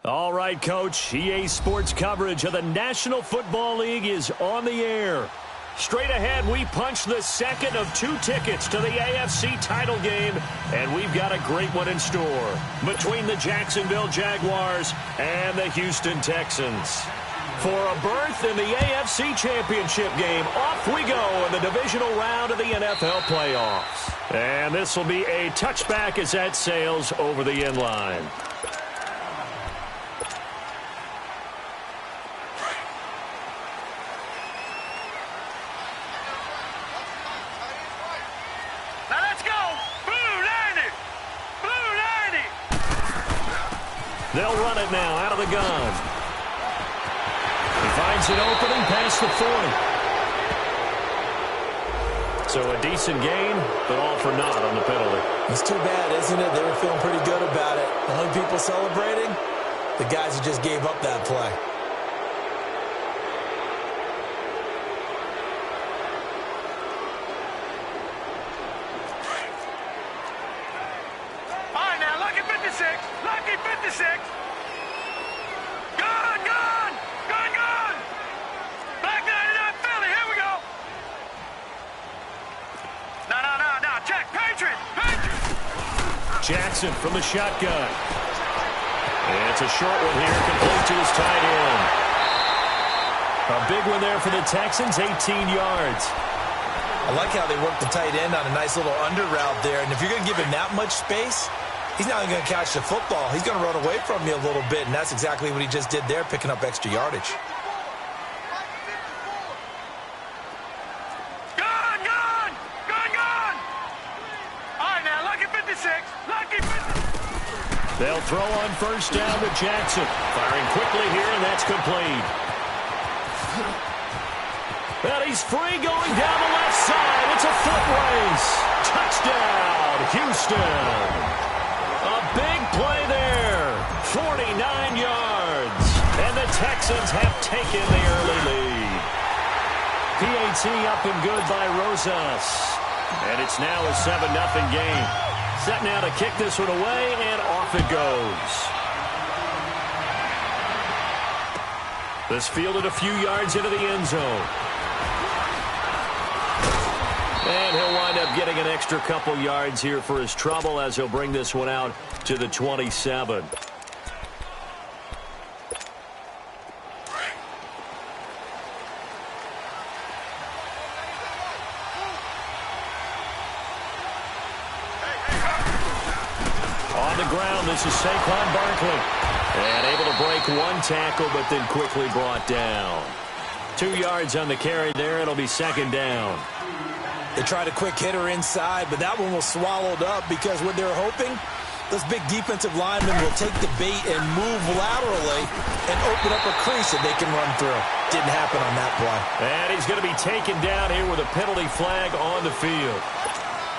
All right, Coach. EA Sports coverage of the National Football League is on the air. Straight ahead, we punch the second of 2 tickets to the AFC title game, and we've got a great one in store between the Jacksonville Jaguars and the Houston Texans. For a berth in the AFC Championship game, off we go in the divisional round of the NFL playoffs. And this will be a touchback as that sails over the end line. They'll run it now out of the gun. He finds an opening past the 40. So a decent gain, but all for naught on the penalty. It's too bad, isn't it? They were feeling pretty good about it. The only people celebrating, the guys who just gave up that play. Jackson from the shotgun. And it's a short one here, complete to his tight end. A big one there for the Texans, 18 yards. I like how they work the tight end on a nice little under route there. And if you're going to give him that much space, he's not going to catch the football. He's going to run away from you a little bit, and that's exactly what he just did there, picking up extra yardage. They'll throw on first down to Jackson. Firing quickly here, and that's complete. But he's free going down the left side. It's a foot race. Touchdown, Houston. A big play there. 49 yards. And the Texans have taken the early lead. PAT up and good by Rosas. And it's now a 7-0 game. Set now to kick this one away, and off it goes. This fielded a few yards into the end zone. And he'll wind up getting an extra couple yards here for his trouble as he'll bring this one out to the 27. This is Saquon Barkley. And able to break one tackle, but then quickly brought down. 2 yards on the carry there. It'll be second down. They tried a quick hitter inside, but that one was swallowed up because what they're hoping, those big defensive linemen will take the bait and move laterally and open up a crease that they can run through. Didn't happen on that play. And he's going to be taken down here with a penalty flag on the field.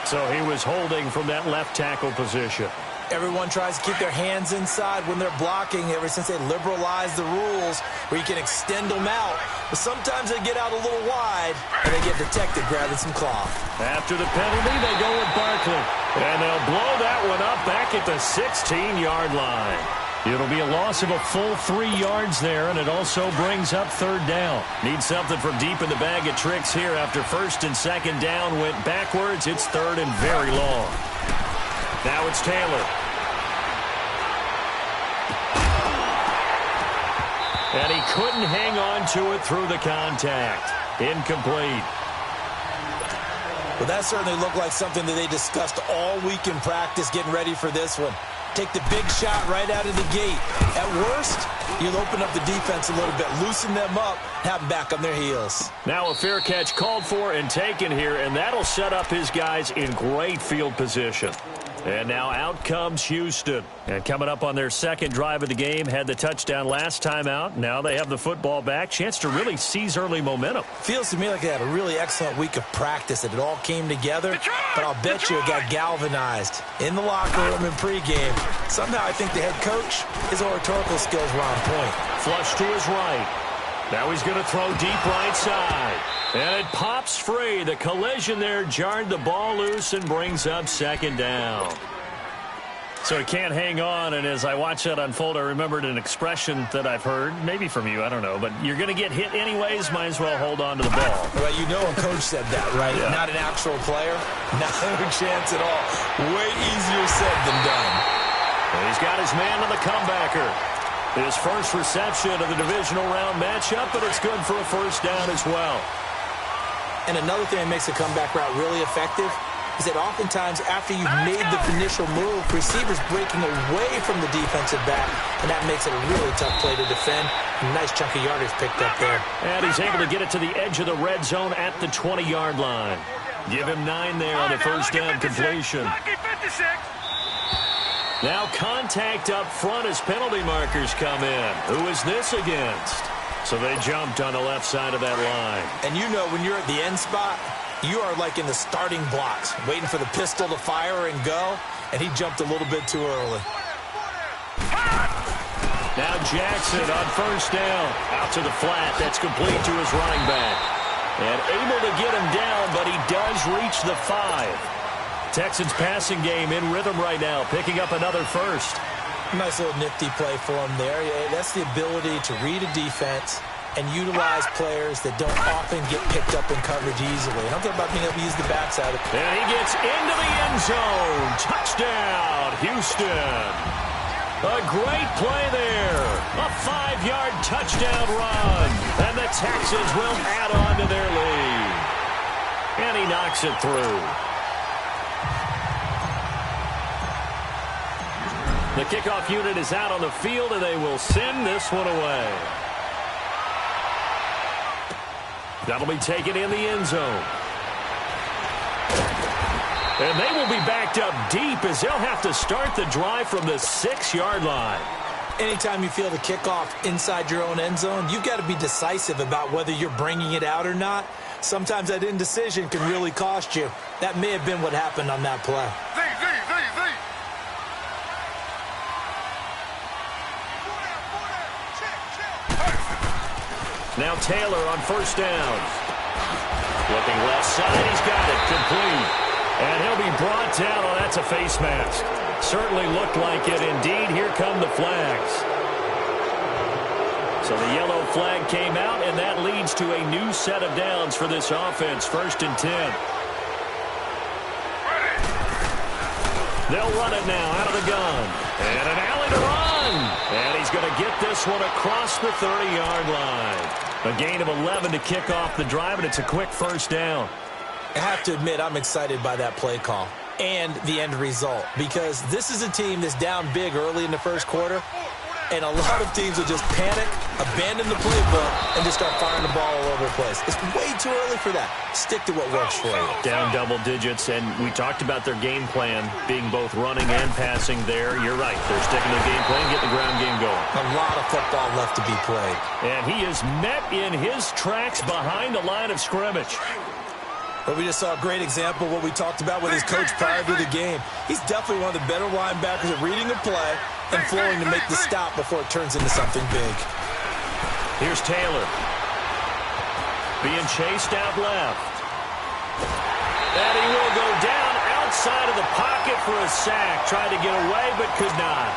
So he was holding from that left tackle position. Everyone tries to keep their hands inside when they're blocking ever since they liberalized the rules where you can extend them out. But sometimes they get out a little wide and they get detected grabbing some cloth. After the penalty, they go with Barkley. And they'll blow that one up back at the 16-yard line. It'll be a loss of a full 3 yards there, and it also brings up third down. Need something from deep in the bag of tricks here after first and second down went backwards. It's third and very long. Now it's Taylor. And he couldn't hang on to it through the contact. Incomplete. Well, that certainly looked like something that they discussed all week in practice getting ready for this one. Take the big shot right out of the gate. At worst, you'll open up the defense a little bit, loosen them up, have them back on their heels. Now a fair catch called for and taken here, and that'll set up his guys in great field position. And now out comes Houston. And coming up on their second drive of the game, had the touchdown last time out. Now they have the football back. Chance to really seize early momentum. Feels to me like they had a really excellent week of practice, that it all came together. But I'll bet you it got galvanized in the locker room in pregame. Somehow I think the head coach, his oratorical skills were on point. Flush to his right. Now he's going to throw deep right side. And it pops free. The collision there jarred the ball loose and brings up second down. So he can't hang on, and as I watch that unfold, I remembered an expression that I've heard, maybe from you, I don't know, but you're going to get hit anyways, might as well hold on to the ball. Well, you know a coach said that, right? Yeah. Not an actual player. Not a chance at all. Way easier said than done. And he's got his man on the comebacker. His first reception of the divisional round matchup, but it's good for a first down as well. And another thing that makes the comeback route really effective is that oftentimes after you've made the initial move, receivers breaking away from the defensive back, and that makes it a really tough play to defend. A nice chunk of yardage picked up there. And he's able to get it to the edge of the red zone at the 20-yard line. Give him 9 there on the first down completion. Now contact up front as penalty markers come in. Who is this against? So they jumped on the left side of that line. And you know when you're at the end spot, you are like in the starting blocks, waiting for the pistol to fire and go, and he jumped a little bit too early. Now Jackson on first down. Out to the flat. That's complete to his running back. And able to get him down, but he does reach the 5. Texans passing game in rhythm right now, picking up another first. Nice little nifty play for him there. That's the ability to read a defense and utilize players that don't often get picked up in coverage easily. And I'm talking about being able to use the backside. And he gets into the end zone. Touchdown, Houston. A great play there. A 5-yard touchdown run. And the Texans will add on to their lead. And he knocks it through. The kickoff unit is out on the field, and they will send this one away. That'll be taken in the end zone. And they will be backed up deep as they'll have to start the drive from the 6-yard line. Anytime you feel the kickoff inside your own end zone, you've got to be decisive about whether you're bringing it out or not. Sometimes that indecision can really cost you. That may have been what happened on that play. Now Taylor on first down. Looking left side, he's got it, complete. And he'll be brought down. Oh, that's a face mask. Certainly looked like it. Indeed, here come the flags. So the yellow flag came out, and that leads to a new set of downs for this offense. 1st and 10. They'll run it now out of the gun. And an alley to run. And he's going to get this one across the 30-yard line. A gain of 11 to kick off the drive, and it's a quick first down. I have to admit, I'm excited by that play call and the end result, because this is a team that's down big early in the first quarter, and a lot of teams will just panic, abandon the playbook, and just start firing the ball all over the place. It's way too early for that. Stick to what works for you. Down double digits, and we talked about their game plan being both running and passing there. You're right. They're sticking to the game plan, getting the ground game going. A lot of football left to be played. And he is met in his tracks behind the line of scrimmage. But we just saw a great example of what we talked about with his coach prior to the game. He's definitely one of the better linebackers at reading a play and flowing to make the stop before it turns into something big. Here's Taylor. Being chased out left. And he will go down outside of the pocket for a sack. Tried to get away, but could not.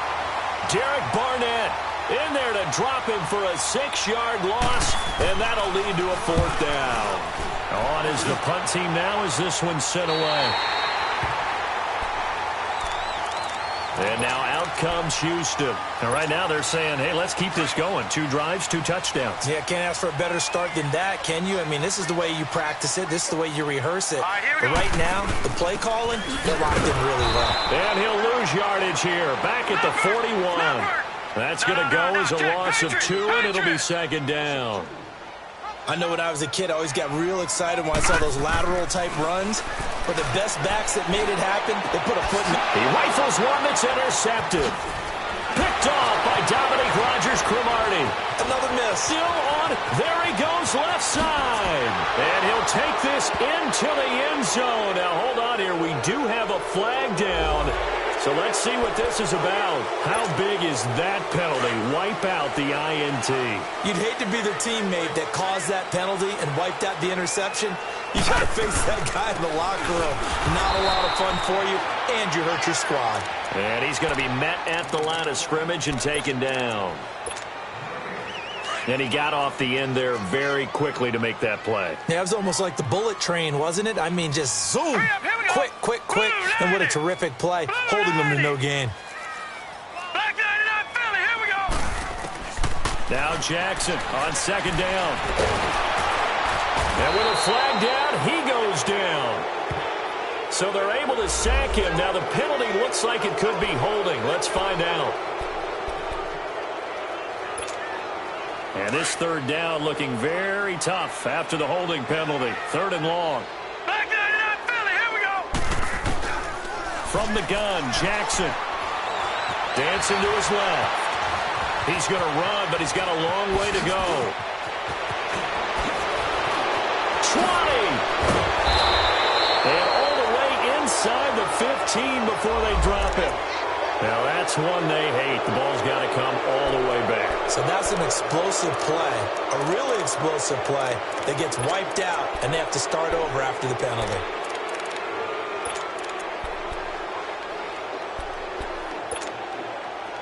Derek Barnett in there to drop him for a 6-yard loss, and that'll lead to a 4th down. On is the punt team now as this one's sent away. And now out comes Houston. And right now they're saying, hey, let's keep this going. 2 drives, 2 touchdowns. Yeah, can't ask for a better start than that, can you? I mean, this is the way you practice it. This is the way you rehearse it. But right now, the play calling, they're locked in really well. And he'll lose yardage here. Back at the 41. That's going to go as a loss of 2, and it'll be 2nd down. I know when I was a kid, I always got real excited when I saw those lateral-type runs. But the best backs that made it happen, they put a foot in it. He rifles one that's intercepted. Picked off by Dominique Rodgers-Cromartie. Another miss. Still on. There he goes left side. And he'll take this into the end zone. Now, hold on here. We do have a flag down. So let's see what this is about. How big is that penalty? Wipe out the INT. You'd hate to be the teammate that caused that penalty and wiped out the interception. You got to face that guy in the locker room. Not a lot of fun for you. and you hurt your squad. And he's going to be met at the line of scrimmage and taken down. And he got off the end there very quickly to make that play. Yeah, it was almost like the bullet train, wasn't it? I mean, just zoom. Quick, quick, quick. And what a terrific play, holding them to no gain. Now Jackson on second down. And with a flag down, he goes down. So they're able to sack him. Now the penalty looks like it could be holding. Let's find out. And this third down looking very tough after the holding penalty. Third and long. Here we go. From the gun, Jackson. Dancing to his left. He's going to run, but he's got a long way to go. 20. And all the way inside the 15 before they drop him. Now, that's one they hate. The ball's got to come all the way back. So that's an explosive play, a really explosive play that gets wiped out, and they have to start over after the penalty.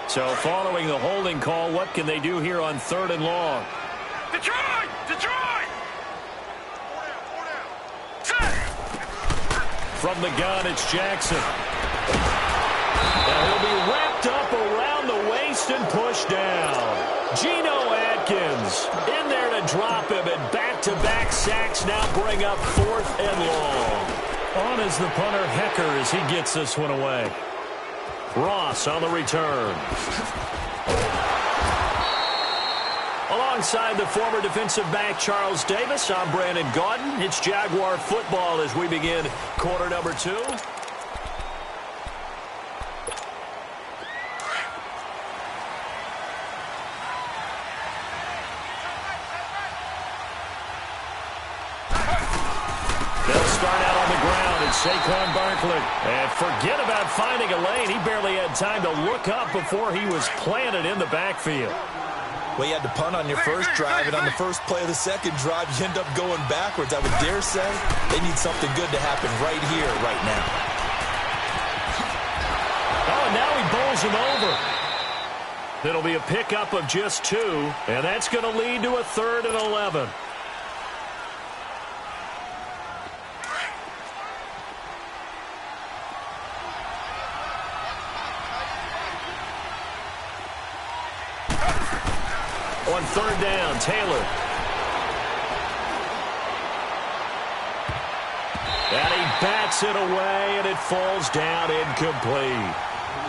So following the holding call, what can they do here on third and long? Detroit! Detroit! Set! From the gun, it's Jackson. Now he'll be wrapped up around the waist and pushed down. Geno Atkins in there to drop him, and back-to-back sacks now bring up fourth and long. On is the punter, Hecker, as he gets this one away. Ross on the return. Alongside the former defensive back Charles Davis, I'm Brandon Gaudin. It's Jaguar football as we begin quarter number 2. Saquon Barkley. And forget about finding a lane. He barely had time to look up before he was planted in the backfield. Well, you had to punt on your first drive, and on the first play of the second drive, you end up going backwards. I would dare say they need something good to happen right here, right now. Oh, and now he bowls him over. It'll be a pickup of just 2, and that's going to lead to a 3rd and 11. On third down, Taylor. And he bats it away, and it falls down incomplete.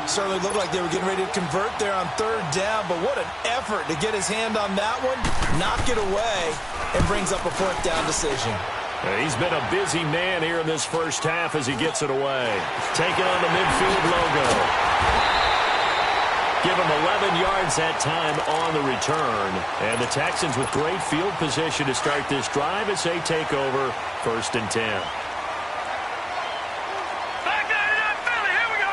Certainly looked like they were getting ready to convert there on third down, but what an effort to get his hand on that one, knock it away, and brings up a fourth down decision. He's been a busy man here in this first half as he gets it away. Taking on the midfield logo. Give him 11 yards that time on the return. And the Texans with great field position to start this drive as they take over 1st and 10. Here we go.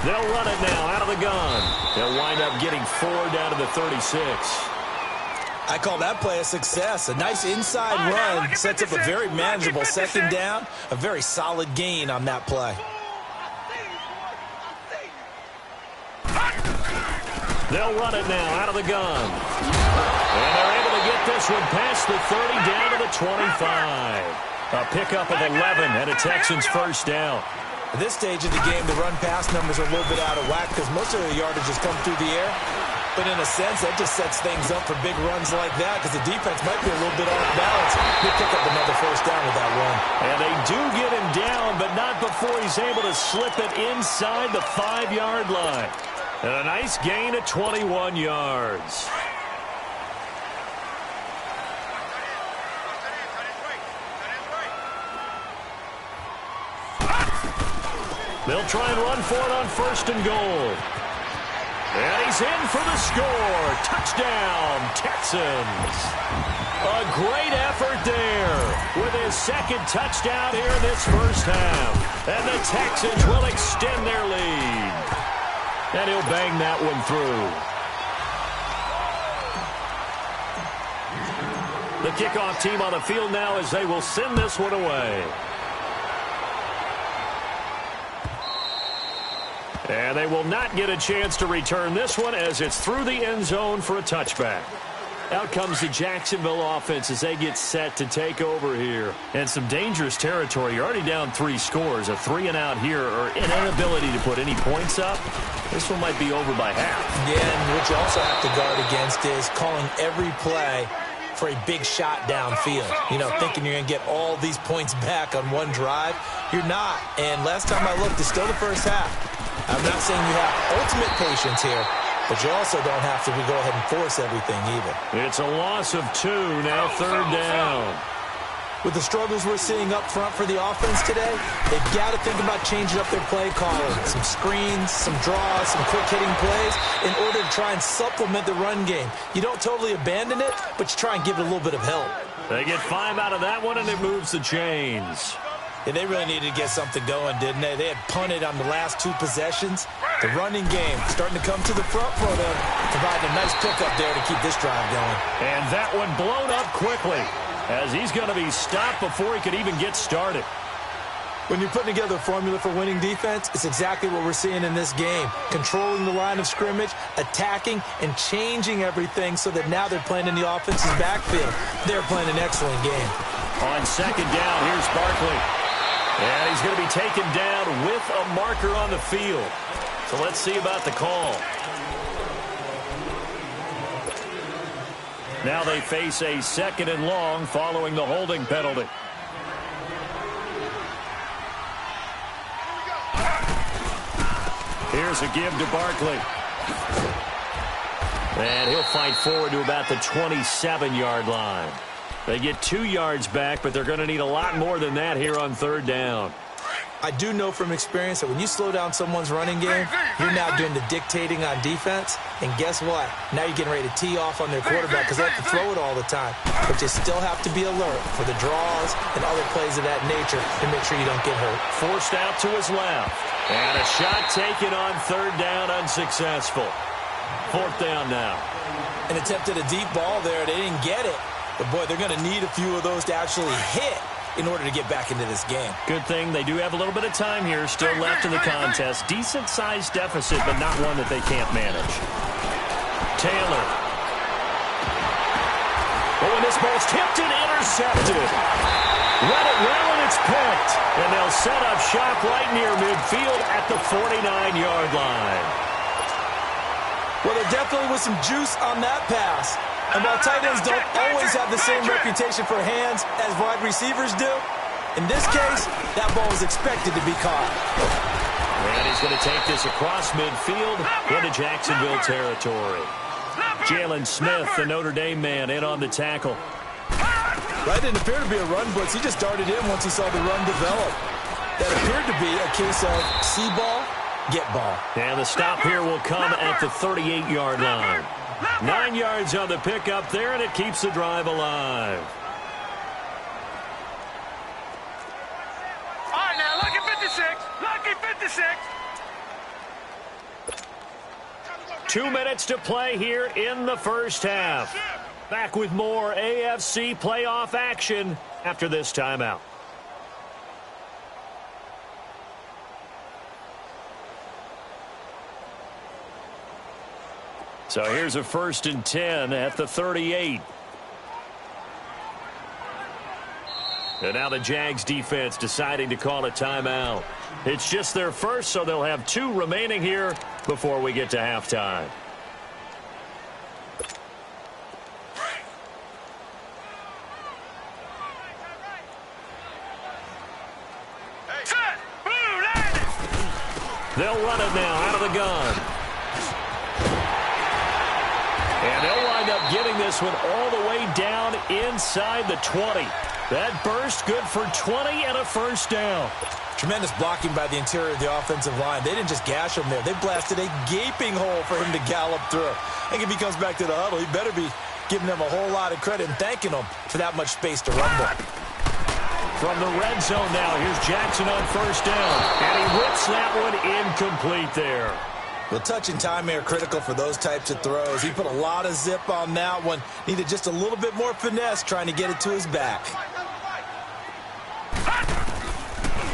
They'll run it now out of the gun. They'll wind up getting 4 down to the 36. I call that play a success. A nice inside run sets up a very manageable second down. A very solid gain on that play. They'll run it now out of the gun. And they're able to get this one past the 30 down to the 25. A pickup of 11 and a Texans first down. At this stage of the game, the run-pass numbers are a little bit out of whack because most of the yardage has come through the air. But in a sense, that just sets things up for big runs like that because the defense might be a little bit off balance. They pick up another first down with that run. And they do get him down, but not before he's able to slip it inside the 5-yard line. And a nice gain of 21 yards. They'll try and run for it on 1st and goal. And he's in for the score. Touchdown, Texans. A great effort there with his second touchdown here in this first half. And the Texans will extend their lead. And he'll bang that one through. The kickoff team on the field now as they will send this one away. And they will not get a chance to return this one as it's through the end zone for a touchback. Out comes the Jacksonville offense as they get set to take over here. And some dangerous territory. You're already down 3 scores. A 3-and-out here or an inability to put any points up. This one might be over by half. Yeah, and what you also have to guard against is calling every play for a big shot downfield. You know, thinking you're going to get all these points back on one drive. You're not. And last time I looked, it's still the first half. I'm not saying you have ultimate patience here, but you also don't have to go ahead and force everything either. It's a loss of 2, now 3rd down. With the struggles we're seeing up front for the offense today, they've got to think about changing up their play calling. Some screens, some draws, some quick-hitting plays in order to try and supplement the run game. You don't totally abandon it, but you try and give it a little bit of help. They get 5 out of that one, and it moves the chains. Yeah, they really needed to get something going, didn't they? They had punted on the last 2 possessions. The running game starting to come to the front for them, providing a nice pickup there to keep this drive going. And that one blown up quickly, as he's going to be stopped before he could even get started. When you're putting together a formula for winning defense, it's exactly what we're seeing in this game. Controlling the line of scrimmage, attacking, and changing everything so that now they're playing in the offense's backfield. They're playing an excellent game. On 2nd down, here's Barkley. And he's going to be taken down with a marker on the field. So let's see about the call. Now they face a 2nd and long following the holding penalty. Here's a give to Barkley. And he'll fight forward to about the 27-yard line. They get 2 yards back, but they're going to need a lot more than that here on 3rd down. I do know from experience that when you slow down someone's running game, you're now doing the dictating on defense. And guess what? Now you're getting ready to tee off on their quarterback because they have to throw it all the time. But you still have to be alert for the draws and other plays of that nature to make sure you don't get hurt. Forced out to his left. And a shot taken on 3rd down, unsuccessful. 4th down now. And attempted a deep ball there. They didn't get it. But, boy, they're going to need a few of those to actually hit in order to get back into this game. Good thing they do have a little bit of time here still left in the contest. Decent-sized deficit, but not one that they can't manage. Taylor. Oh, and this ball's tipped and intercepted. Let it well, and it's picked. And they'll set up shop right near midfield at the 49-yard line. Well, there definitely was some juice on that pass. And while tight ends don't always have the same reputation for hands as wide receivers do, in this case, that ball was expected to be caught. And he's going to take this across midfield into Jacksonville territory. Jalen Smith, the Notre Dame man, in on the tackle. That didn't appear to be a run blitz. He just darted in once he saw the run develop. That appeared to be a case of see ball, get ball. And the stop here will come at the 38-yard line. 9 yards on the pickup there, and it keeps the drive alive. All right, now, lucky 56. Lucky 56. 2 minutes to play here in the first half. Back with more AFC playoff action after this timeout. So here's a 1st and 10 at the 38. And now the Jags defense deciding to call a timeout. It's just their first, so they'll have 2 remaining here before we get to halftime. Set. Boom, landed. They'll run it now out of the gun. And they'll wind up getting this one all the way down inside the 20. That burst good for 20 and a 1st down. Tremendous blocking by the interior of the offensive line. They didn't just gash him there. They blasted a gaping hole for him to gallop through. I think if he comes back to the huddle, he better be giving them a whole lot of credit and thanking them for that much space to rumble. From the red zone now, here's Jackson on 1st down. And he rips that one incomplete there. Well, touch and timing are critical for those types of throws. He put a lot of zip on that one. Needed just a little bit more finesse trying to get it to his back.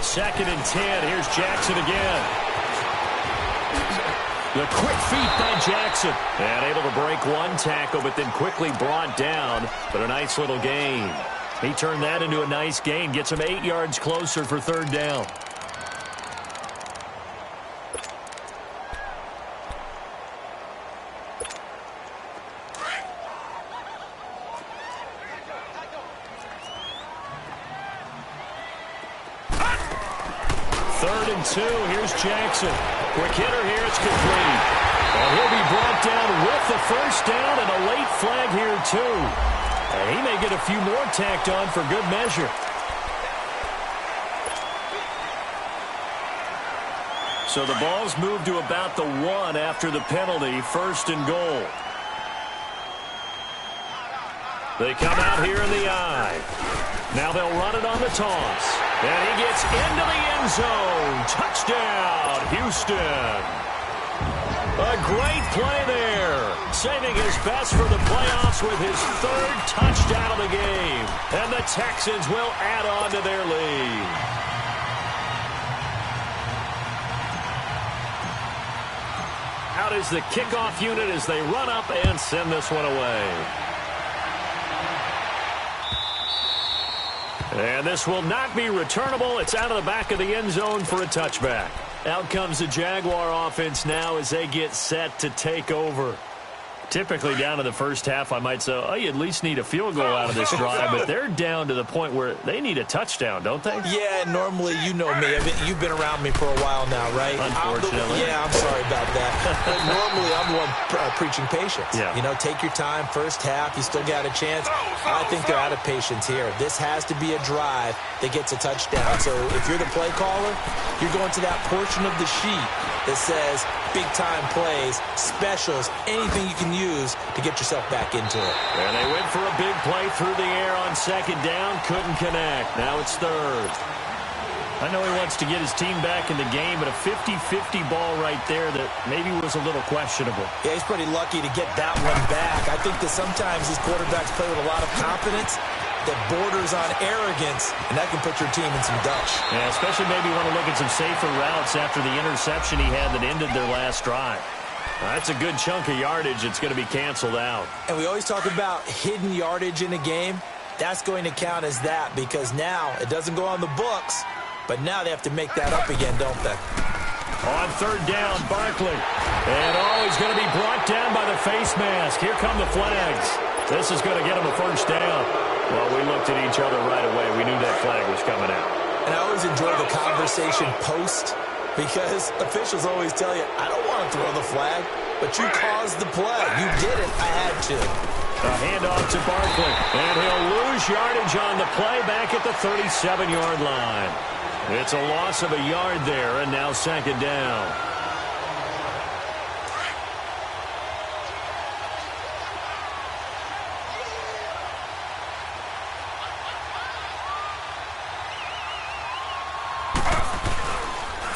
2nd and 10. Here's Jackson again. The quick feet by Jackson. And able to break one tackle, but then quickly brought down. But a nice little gain. He turned that into a nice gain. Gets him 8 yards closer for third down. Third and 2. Here's Jackson. Quick hitter here. It's complete. And he'll be brought down with the first down and a late flag here, too. And he may get a few more tacked on for good measure. So the ball's moved to about the 1 after the penalty. First and goal. They come out here in the I. Now they'll run it on the toss. And he gets into the end zone. Touchdown, Houston. A great play there. Saving his best for the playoffs with his third touchdown of the game. And the Texans will add on to their lead. Out is the kickoff unit as they run up and send this one away. And this will not be returnable. It's out of the back of the end zone for a touchback. Out comes the Jaguar offense now as they get set to take over. Typically down to the first half, I might say, oh, you at least need a field goal out of this drive. But they're down to the point where they need a touchdown, don't they? Yeah, normally, you know me. You've been around me for a while now, right? Unfortunately. I'm sorry about that. But normally, I'm the one preaching patience. Yeah. You know, take your time. First half, you still got a chance. I think they're out of patience here. This has to be a drive that gets a touchdown. So if you're the play caller, you're going to that portion of the sheet that says big-time plays, specials, anything you can use to get yourself back into it. And they went for a big play through the air on second down. Couldn't connect. Now it's third. I know he wants to get his team back in the game, but a 50-50 ball right there that maybe was a little questionable. Yeah, he's pretty lucky to get that one back. I think that sometimes these quarterbacks play with a lot of confidence that borders on arrogance, and that can put your team in some dutch. Yeah, especially maybe want to look at some safer routes after the interception he had that ended their last drive. That's a good chunk of yardage. It's going to be canceled out. And we always talk about hidden yardage in a game. That's going to count as that because now it doesn't go on the books, but now they have to make that up again, don't they? On third down, Barkley. And he's going to be brought down by the face mask. Here come the flags. This is going to get him a first down. Well, we looked at each other right away. We knew that flag was coming out. And I always enjoy the conversation post because officials always tell you, I don't want to throw the flag, but you caused the play. You did it. I had to. A handoff to Barkley. And he'll lose yardage on the play back at the 37-yard line. It's a loss of a yard there, and now second down.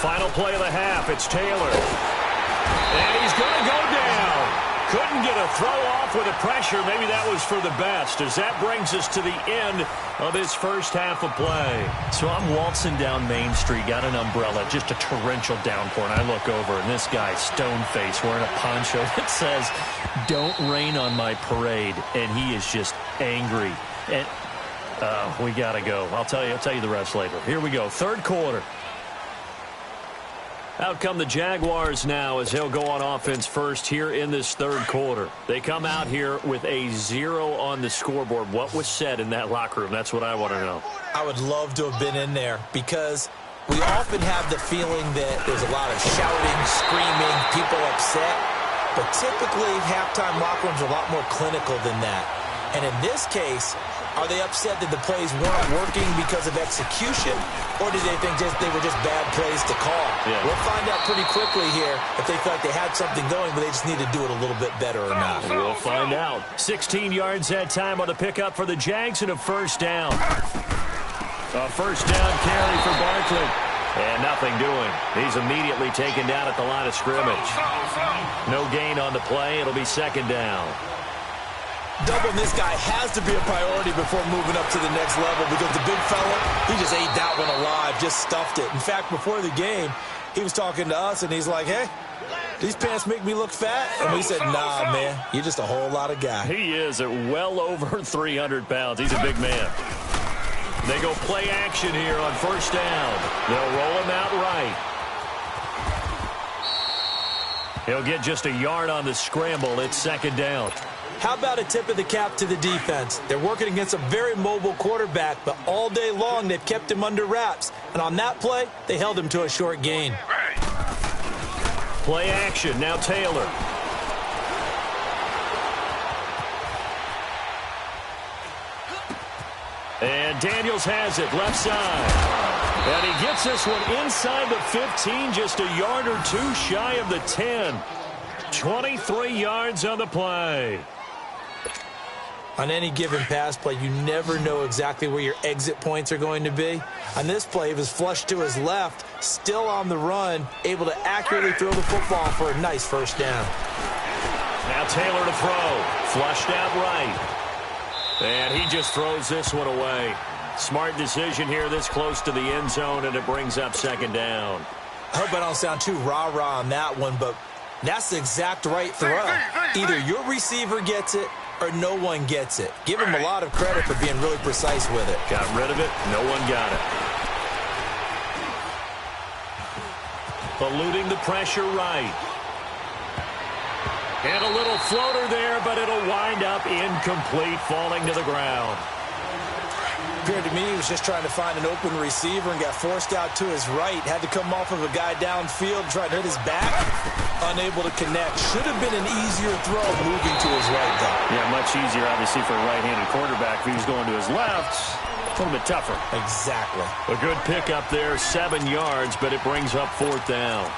Final play of the half. It's Taylor. And he's going to go down. Couldn't get a throw off with the pressure. Maybe that was for the best as that brings us to the end of his first half of play. So I'm waltzing down Main Street, got an umbrella, just a torrential downpour, and I look over, and this guy, stone-faced, wearing a poncho that says, "Don't rain on my parade," and he is just angry. And we got to go. I'll tell you the rest later. Here we go, third quarter. Out come the Jaguars now as he'll go on offense first here in this third quarter. They come out here with a 0 on the scoreboard. What was said in that locker room? That's what I want to know. I would love to have been in there because we often have the feeling that there's a lot of shouting, screaming, people upset. But typically, halftime locker rooms are a lot more clinical than that. And in this case, are they upset that the plays weren't working because of execution, or did they think they were just bad plays to call? Yeah. We'll find out pretty quickly here if they felt like they had something going, but they just need to do it a little bit better or not. We'll find out. 16 yards that time on the pickup for the Jags and a first down. A first down carry for Barkley. And nothing doing. He's immediately taken down at the line of scrimmage. No gain on the play. It'll be second down. Doubling this guy has to be a priority before moving up to the next level because the big fella, he just ate that one alive, just stuffed it. In fact, before the game, He was talking to us, and he's like, hey, these pants make me look fat? And we said, nah, man, you're just a whole lot of guy. He is at well over 300 pounds. He's a big man. They go play action here on first down. They'll roll him out right. He'll get just a yard on the scramble. It's second down. How about a tip of the cap to the defense? They're working against a very mobile quarterback, but all day long they've kept him under wraps. And on that play, they held him to a short gain. Play action. Now Taylor. And Daniels has it left side. And he gets this one inside the 15, just a yard or two shy of the 10. 23 yards on the play. On any given pass play, you never know exactly where your exit points are going to be. On this play, he was flushed to his left, still on the run, able to accurately throw the football for a nice first down. Now Taylor to throw. Flushed out right. And he just throws this one away. Smart decision here this close to the end zone, and it brings up second down. I hope I don't sound too rah-rah on that one, but that's the exact right throw. Either your receiver gets it or no one gets it. Give him a lot of credit for being really precise with it. Got rid of it. No one got it. Eluding the pressure right. And a little floater there, but it'll wind up incomplete, falling to the ground. Appeared to me he was just trying to find an open receiver and got forced out to his right. Had to come off of a guy downfield, try to hit his back. Unable to connect. Should have been an easier throw moving to his right, though. Yeah, much easier, obviously, for a right-handed quarterback. If he was going to his left, a little bit tougher. Exactly. A good pickup there, 7 yards, but it brings up fourth down.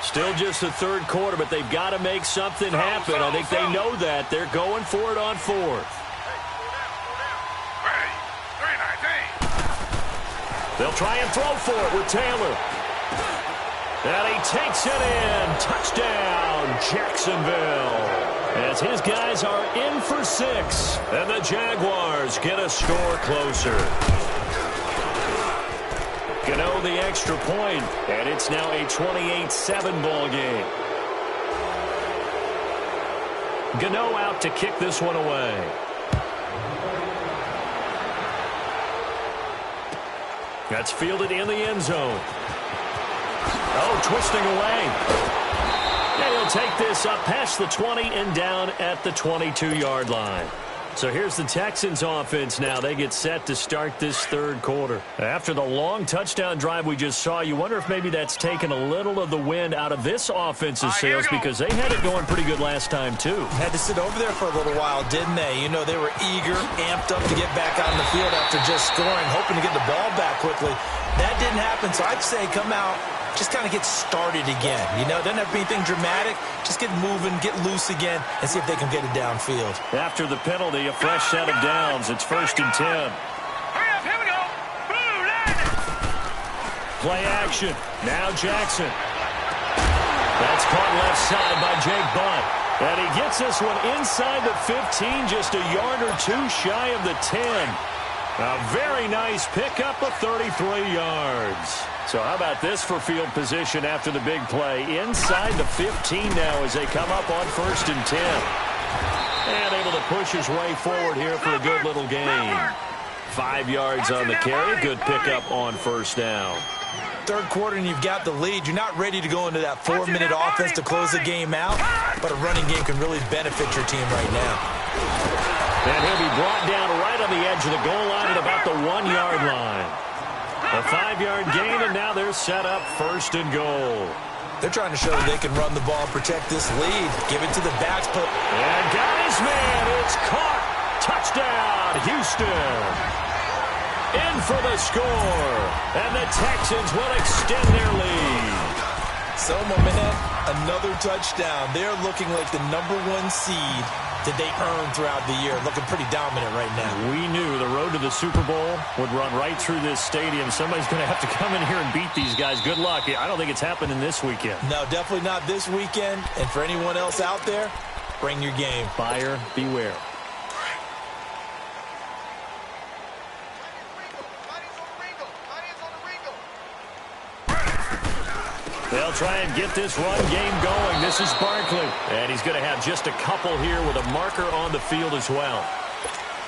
Still just the third quarter, but they've got to make something happen. I think they know that. They're going for it on fourth. They'll try and throw for it with Taylor. And he takes it in. Touchdown, Jacksonville. As his guys are in for 6. And the Jaguars get a score closer. Gano the extra point, and it's now a 28-7 ball game. Gano out to kick this one away. That's fielded in the end zone. Oh, twisting away. And he'll take this up past the 20 and down at the 22-yard line. So here's the Texans offense now. They get set to start this third quarter. After the long touchdown drive we just saw, you wonder if maybe that's taken a little of the wind out of this offense's sails, because they had it going pretty good last time too. Had to sit over there for a little while, didn't they? You know, they were eager, amped up to get back on the field after just scoring, hoping to get the ball back quickly. That didn't happen, so I'd say come out, just kind of get started again. You know, doesn't have to be anything dramatic. Just get moving, get loose again, and see if they can get it downfield. After the penalty, a fresh set of downs. It's 1st and 10. Hurry up, here we go. Blue line. Play action. Now Jackson. That's caught left side by Jake Bunt. And he gets this one inside the 15, just a yard or two shy of the 10. A very nice pickup of 33 yards. So how about this for field position after the big play? Inside the 15 now as they come up on 1st and 10. And able to push his way forward here for a good little gain. 5 yards on the carry. Good pickup on first down. Third quarter and you've got the lead. You're not ready to go into that 4-minute offense to close the game out, but a running game can really benefit your team right now. And he'll be brought down right on the edge of the goal line at about the 1-yard line. A 5-yard gain, and now they're set up 1st and goal. They're trying to show that they can run the ball, protect this lead, give it to the backs. And got his man. It's caught. Touchdown, Houston. In for the score. And the Texans will extend their lead. So, momentum, another touchdown. They're looking like the #1 seed that they earned throughout the year. Looking pretty dominant right now. We knew the road to the Super Bowl would run right through this stadium. Somebody's going to have to come in here and beat these guys. Good luck. I don't think it's happening this weekend. No, definitely not this weekend. And for anyone else out there, bring your game. Buyer beware. They'll try and get this run game going. This is Barkley. And he's going to have just a couple here with a marker on the field as well.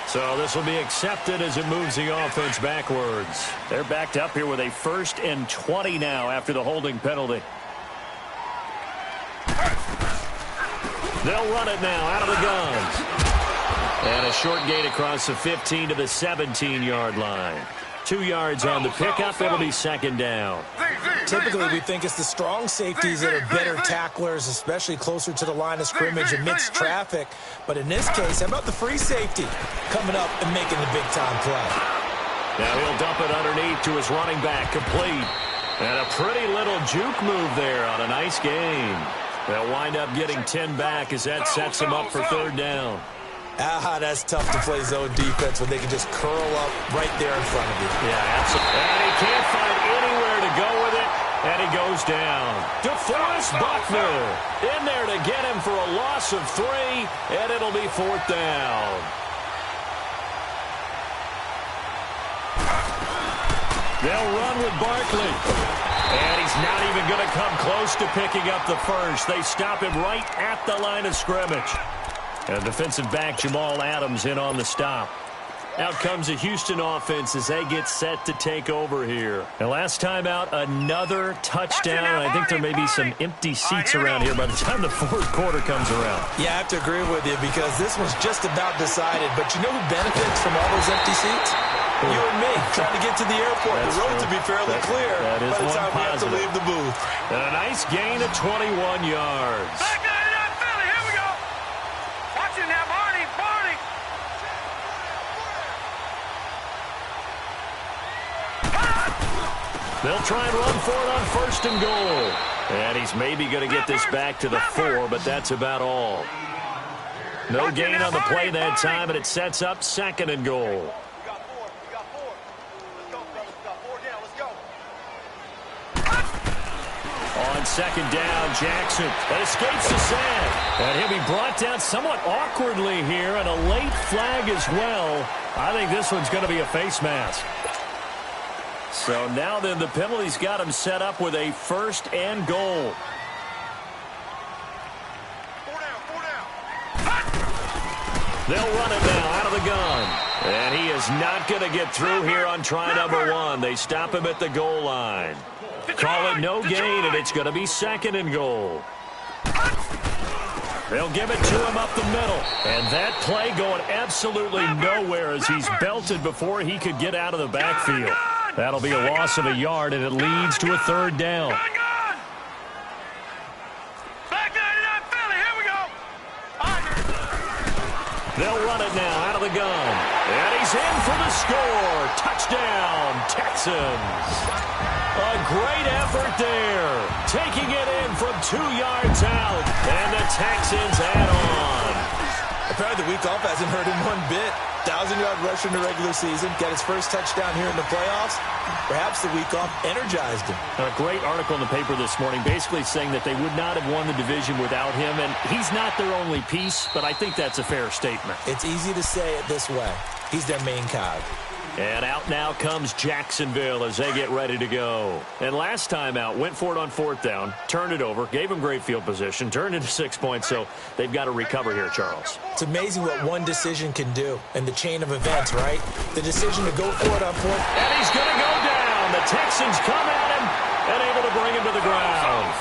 So this will be accepted as it moves the offense backwards. They're backed up here with a 1st and 20 now after the holding penalty. They'll run it now out of the guns. And a short gain across the 15 to the 17-yard line. 2 yards on the pickup. It'll be 2nd down. Typically, we think it's the strong safeties that are better tacklers, especially closer to the line of scrimmage amidst traffic. But in this case, how about the free safety coming up and making the big-time play? Now he'll dump it underneath to his running back, complete. And a pretty little juke move there on a nice gain. They'll wind up getting 10 back as that sets them up for 3rd down. That's tough to play zone defense when they can just curl up right there in front of you. Yeah, absolutely. And he can't find anywhere to go with it, and he goes down. DeForest Buckner in there to get him for a loss of 3, and it'll be 4th down. They'll run with Barkley. And he's not even going to come close to picking up the first. They stop him right at the line of scrimmage. And defensive back Jamal Adams in on the stop. Out comes the Houston offense as they get set to take over here. And last time out, another touchdown. I think there may be some empty seats around here by the time the 4th quarter comes around. Yeah, I have to agree with you because this one's just about decided. But you know who benefits from all those empty seats? You and me, trying to get to the airport. The road to be fairly clear by the time we have to leave the booth. And a nice gain of 21 yards. Back there in that Philly. Here we go. Watch it now, Barney. Barney. They'll try and run for it on 1st and goal. And he's maybe going to get this back to the 4, but that's about all. No gain on the play that time, and it sets up 2nd and goal. On 2nd down, Jackson escapes the sack. And he'll be brought down somewhat awkwardly here, and a late flag as well. I think this one's going to be a face mask. So now then the penalty's got him set up with a 1st and goal. 4 down. They'll run it now out of the gun. And he is not going to get through here on try number 1. They stop him at the goal line. Call it no gain, and it's going to be 2nd and goal. They'll give it to him up the middle. And that play going absolutely nowhere as he's belted before he could get out of the backfield. That'll be a loss of a yard, and it leads to a 3rd down. Back there in that Philly. Here we go. They'll run it now out of the gun. And he's in for the score. Touchdown, Texans. A great effort there. Taking it in from 2 yards out. And the Texans add on. Apparently the week off hasn't hurt him one bit. 1,000-yard rush in the regular season. Got his first touchdown here in the playoffs. Perhaps the week off energized him. A great article in the paper this morning basically saying that they would not have won the division without him. And he's not their only piece, but I think that's a fair statement. It's easy to say it this way. He's their main cog. And out now comes Jacksonville as they get ready to go. And last time out, went for it on 4th down, turned it over, gave him great field position, turned into 6 points, so they've got to recover here, Charles. It's amazing what one decision can do in the chain of events, right? The decision to go for it on 4th. And he's going to go down. The Texans come at him and able to bring him to the ground.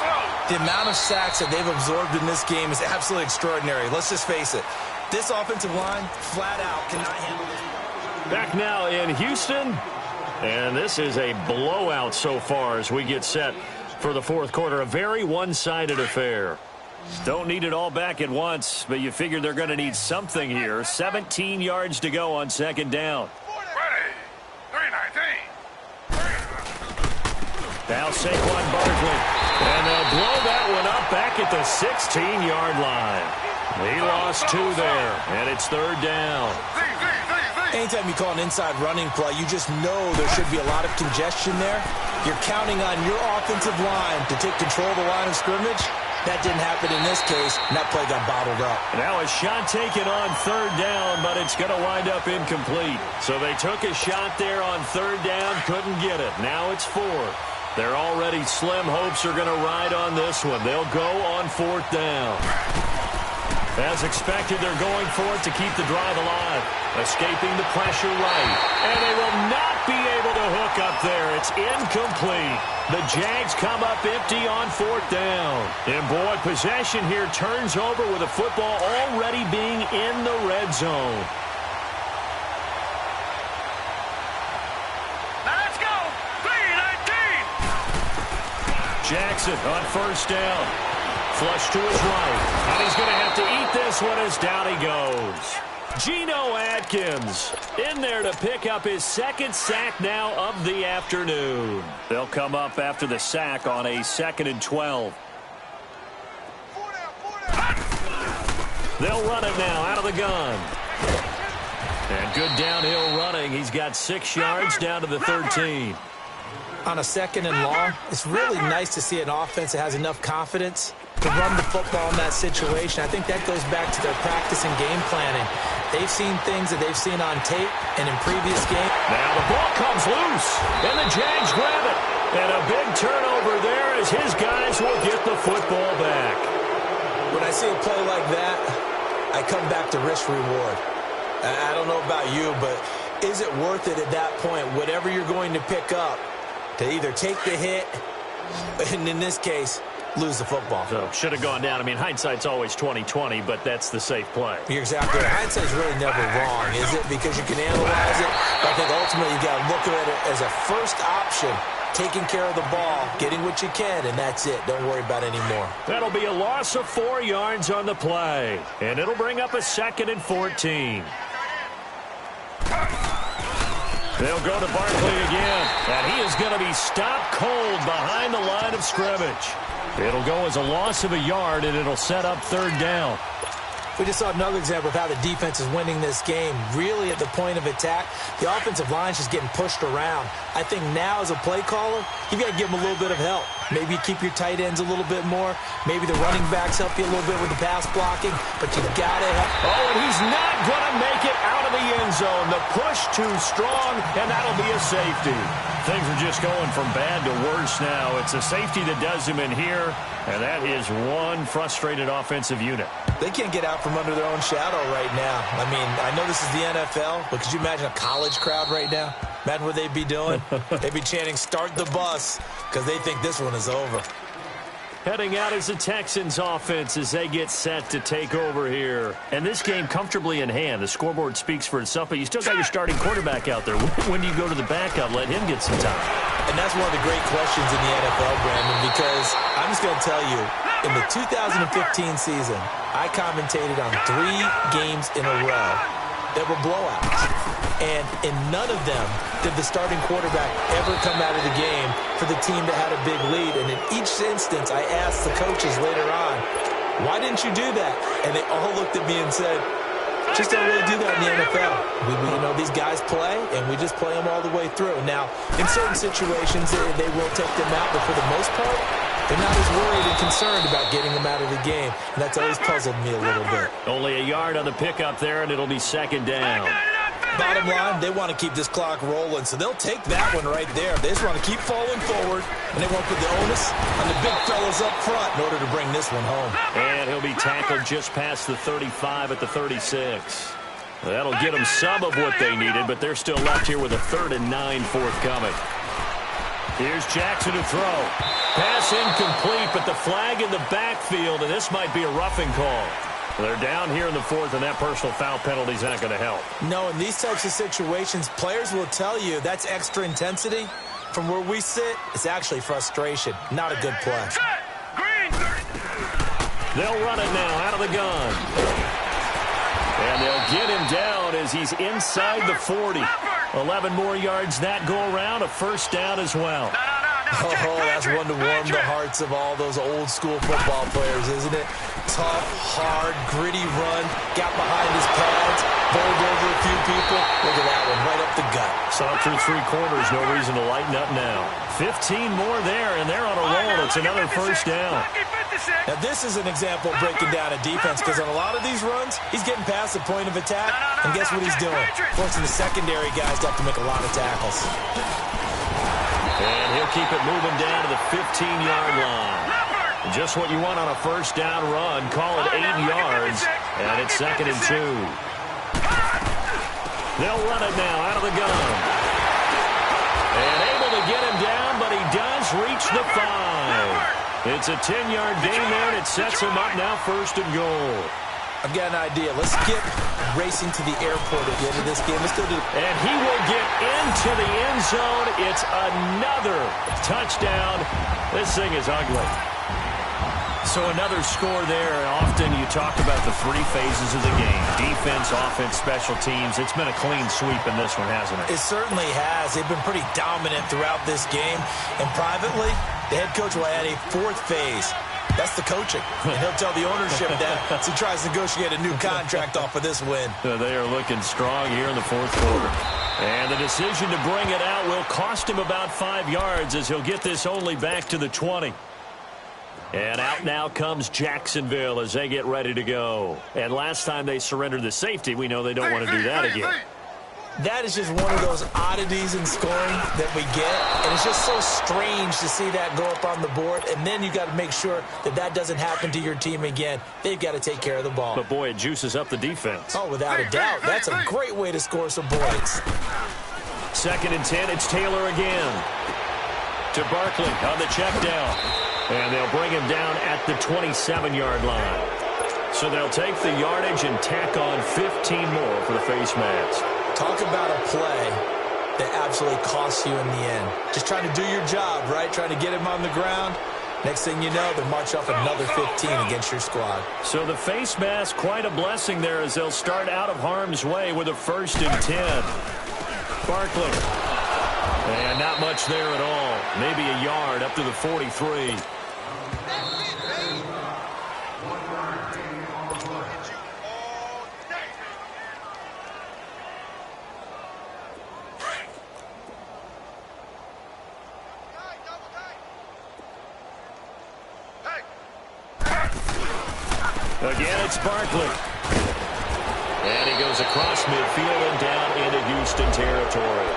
The amount of sacks that they've absorbed in this game is absolutely extraordinary. Let's just face it. This offensive line, flat out, cannot handle this. Back now in Houston, and this is a blowout so far as we get set for the 4th quarter. A very one-sided affair. Don't need it all back at once, but you figure they're going to need something here. 17 yards to go on 2nd down. Ready. 319. Now Saquon Barkley, and they'll blow that one up back at the 16-yard line. He lost 2 there, and it's 3rd down. Anytime you call an inside running play, you just know there should be a lot of congestion there. You're counting on your offensive line to take control of the line of scrimmage. That didn't happen in this case, and that play got bottled up. Now a shot taken on 3rd down, but it's going to wind up incomplete. So they took a shot there on 3rd down, couldn't get it. Now it's 4th. Their already slim hopes are going to ride on this one. They'll go on 4th down. As expected, they're going for it to keep the drive alive. Escaping the pressure right. And they will not be able to hook up there. It's incomplete. The Jags come up empty on 4th down. And boy, possession here turns over with the football already being in the red zone. Jackson on 1st down. Flush to his right. And he's going to have to eat this one as down he goes. Geno Atkins in there to pick up his 2nd sack now of the afternoon. They'll come up after the sack on a 2nd and 12. They'll run it now out of the gun. And good downhill running. He's got 6 yards down to the 13. On a 2nd and long, it's really nice to see an offense that has enough confidence to run the football in that situation. I think that goes back to their practice and game planning. They've seen things that they've seen on tape and in previous games. Now the ball comes loose, and the Jags grab it. And a big turnover there as his guys will get the football back. When I see a play like that, I come back to risk-reward. I don't know about you, but is it worth it at that point, whatever you're going to pick up, to either take the hit, and in this case, lose the football? So should have gone down. I mean, hindsight's always 20/20, but that's the safe play. You're exactly right. Hindsight's really never wrong, is it? Because you can analyze it. But I think ultimately you got to look at it as a first option, taking care of the ball, getting what you can, and that's it. Don't worry about any more. That'll be a loss of 4 yards on the play, and it'll bring up a 2nd and 14. They'll go to Barkley again, and he is going to be stopped cold behind the line of scrimmage. It'll go as a loss of a yard, and it'll set up 3rd down. We just saw another example of how the defense is winning this game. Really at the point of attack, the offensive line is just getting pushed around. I think now as a play caller, you've got to give them a little bit of help. Maybe keep your tight ends a little bit more. Maybe the running backs help you a little bit with the pass blocking, but you got to help. Oh, and he's not going to make it out of the end zone. The push too strong, and that'll be a safety. Things are just going from bad to worse now. It's a safety that does him in here, and that is one frustrated offensive unit. They can't get out from under their own shadow right now. I mean, I know this is the NFL, but could you imagine a college crowd right now? Imagine what they'd be doing. They'd be chanting, "Start the bus," because they think this one is over. Heading out is the Texans offense as they get set to take over here. And this game comfortably in hand. The scoreboard speaks for itself, but you still got your starting quarterback out there. When do you go to the backup? Let him get some time. And that's one of the great questions in the NFL, Brandon, because I'm just going to tell you, in the 2015 season, I commentated on 3 games in a row that were blowouts. And in none of them did the starting quarterback ever come out of the game for the team that had a big lead. And in each instance, I asked the coaches later on, why didn't you do that? And they all looked at me and said, just don't really do that in the NFL. You know, these guys play, and we just play them all the way through. Now, in certain situations, they will take them out, but for the most part, they're not as worried and concerned about getting them out of the game. And that's always puzzled me a little bit. Only a yard on the pickup there, and it'll be 2nd down. Bottom line, they want to keep this clock rolling, so they'll take that one right there. They just want to keep falling forward, and they want to put the onus on the big fellas up front in order to bring this one home. And he'll be tackled just past the 35 at the 36. That'll get them some of what they needed, but they're still left here with a 3rd and 9 forthcoming. Here's Jackson to throw. Pass incomplete, but the flag in the backfield, and this might be a roughing call. They're down here in the 4th, and that personal foul penalty is not going to help. No, in these types of situations, players will tell you that's extra intensity. From where we sit, it's actually frustration. Not a good play. They'll run it now out of the gun. And they'll get him down as he's inside the 40. 11 more yards that go around, a 1st down as well. Oh, that's one to warm the hearts of all those old school football players, isn't it? Tough, hard, gritty run, got behind his pads, bowled over a few people. Look at that one, right up the gut. Saw it through 3 quarters, no reason to lighten up now. 15 more there, and they're on a roll. It's another 1st down. Now, this is an example of breaking down a defense, because on a lot of these runs, he's getting past the point of attack, and guess what he's doing? Forcing the secondary guys to have to make a lot of tackles. And he'll keep it moving down to the 15-yard line. Just what you want on a first down run. Call it 8 yards, and it's 2nd and 2. They'll run it now out of the gun. And able to get him down, but he does reach the 5. It's a 10-yard gain there, and it sets him up now 1st and goal. I've got an idea. Let's skip racing to the airport at the end of this game. Let's go to... And he will get into the end zone. It's another touchdown. This thing is ugly. So another score there. Often you talk about the 3 phases of the game. Defense, offense, special teams. It's been a clean sweep in this one, hasn't it? It certainly has. They've been pretty dominant throughout this game. And privately, the head coach will add a 4th phase. That's the coaching. And he'll tell the ownership that as he tries to negotiate a new contract off of this win. They are looking strong here in the 4th quarter. And the decision to bring it out will cost him about 5 yards as he'll get this only back to the 20. And out now comes Jacksonville as they get ready to go. And last time they surrendered the safety, we know they don't want to do that again. That is just one of those oddities in scoring that we get. And it's just so strange to see that go up on the board. And then you got to make sure that that doesn't happen to your team again. They've got to take care of the ball. But, boy, it juices up the defense. Oh, without a doubt. That's a great way to score some points. 2nd and 10. It's Taylor again. To Barkley on the check down. And they'll bring him down at the 27-yard line. So they'll take the yardage and tack on 15 more for the face mask. Talk about a play that absolutely costs you in the end. Just trying to do your job, right? Trying to get him on the ground. Next thing you know, they'll march off another 15 against your squad. So the face mask, quite a blessing there as they'll start out of harm's way with a 1st and 10. Barkley. And not much there at all. Maybe a yard up to the 43. Again, it's Barkley. And he goes across midfield and down into Houston territory.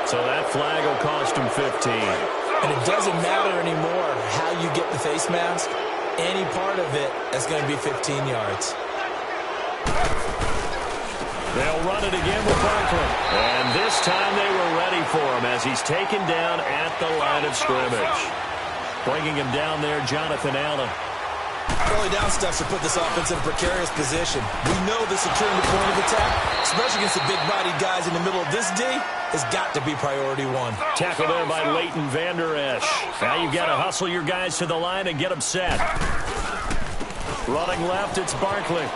So that flag will cost him 15. And it doesn't matter anymore how you get the face mask. Any part of it is going to be 15 yards. They'll run it again with Barkley. And this time they were ready for him as he's taken down at the line of scrimmage. Bringing him down there, Jonathan Allen. Early down steps to put this offense in a precarious position. We know the securing the point of attack, especially against the big-bodied guys in the middle of this D, has got to be priority 1. Tackle there by Leighton Vander Esch. Now you've got to hustle your guys to the line and get them set. Running left, it's Barkley.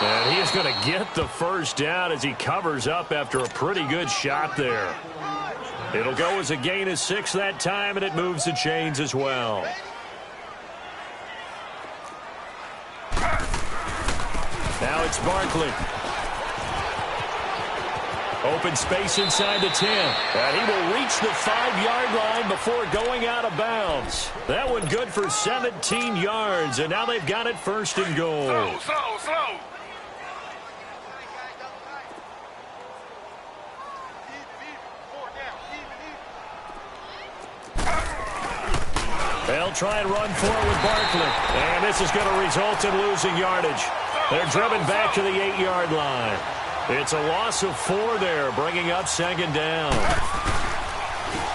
And he is going to get the first down as he covers up after a pretty good shot there. It'll go as a gain of 6 that time, and it moves the chains as well. Now it's Barkley. Open space inside the 10. And he will reach the 5-yard line before going out of bounds. That one good for 17 yards. And now they've got it 1st and goal. Slow. They'll try and run forward with Barkley. And this is going to result in losing yardage. They're driven back to the 8-yard line. It's a loss of 4 there, bringing up 2nd down.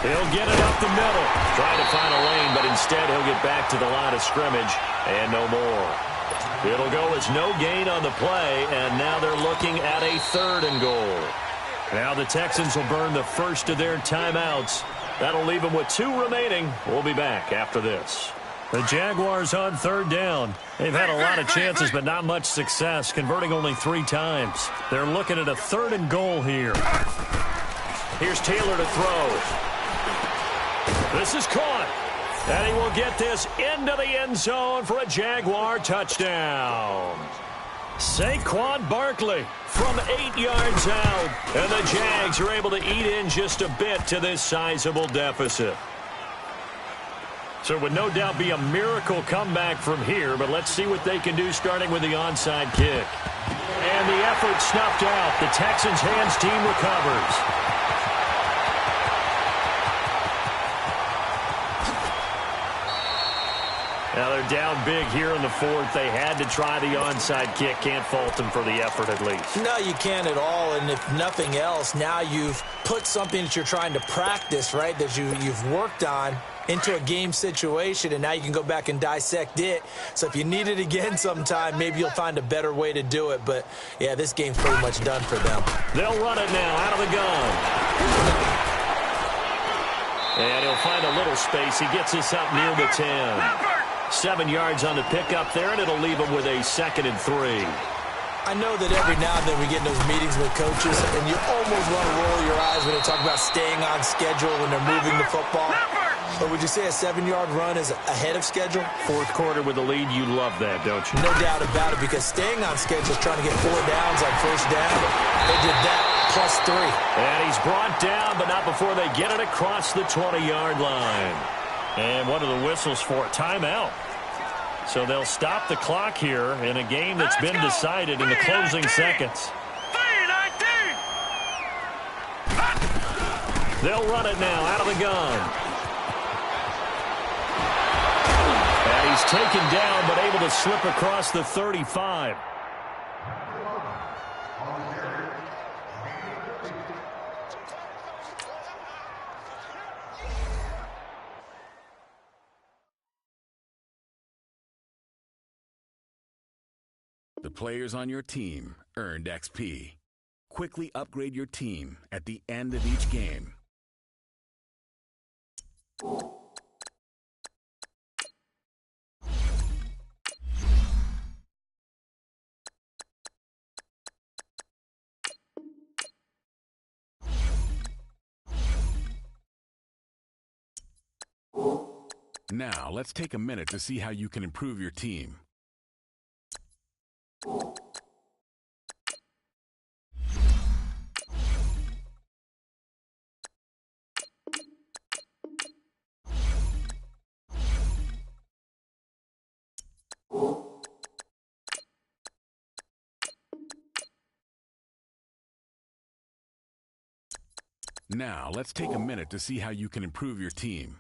He'll get it up the middle. Trying to find a lane, but instead he'll get back to the line of scrimmage and no more. It'll go as no gain on the play, and now they're looking at a 3rd and goal. Now the Texans will burn the first of their timeouts. That'll leave them with 2 remaining. We'll be back after this. The Jaguars on 3rd down. They've had a lot of chances, but not much success, converting only 3 times. They're looking at a 3rd and goal here. Here's Taylor to throw. This is caught. And he will get this into the end zone for a Jaguar touchdown. Saquon Barkley from 8 yards out. And the Jags are able to eat in just a bit to this sizable deficit. So it would no doubt be a miracle comeback from here, but let's see what they can do starting with the onside kick. And the effort snuffed out. The Texans' hands team recovers. Now they're down big here in the fourth. They had to try the onside kick. Can't fault them for the effort at least. No, you can't at all. And if nothing else, now you've put something that you're trying to practice, right, that you've worked on into a game situation, and now you can go back and dissect it. So if you need it again sometime, maybe you'll find a better way to do it. But, yeah, this game's pretty much done for them. They'll run it now out of the gun. And he'll find a little space. He gets us up near the 10. 7 yards on the pickup there, and it'll leave him with a 2nd and 3. I know that every now and then we get in those meetings with coaches, and you almost want to roll your eyes when they talk about staying on schedule when they're moving the football. But would you say a 7-yard run is ahead of schedule? Fourth quarter with the lead, you love that, don't you? No doubt about it, because staying on schedule is trying to get 4 downs on first down. They did that +3. And he's brought down, but not before they get it across the 20-yard line. And what are the whistles for? Timeout. So they'll stop the clock here in a game that's been decided in the closing seconds. They'll run it now out of the gun. And he's taken down, but able to slip across the 35. The players on your team earned XP. Quickly upgrade your team at the end of each game. Now, let's take a minute to see how you can improve your team. Now, let's take a minute to see how you can improve your team.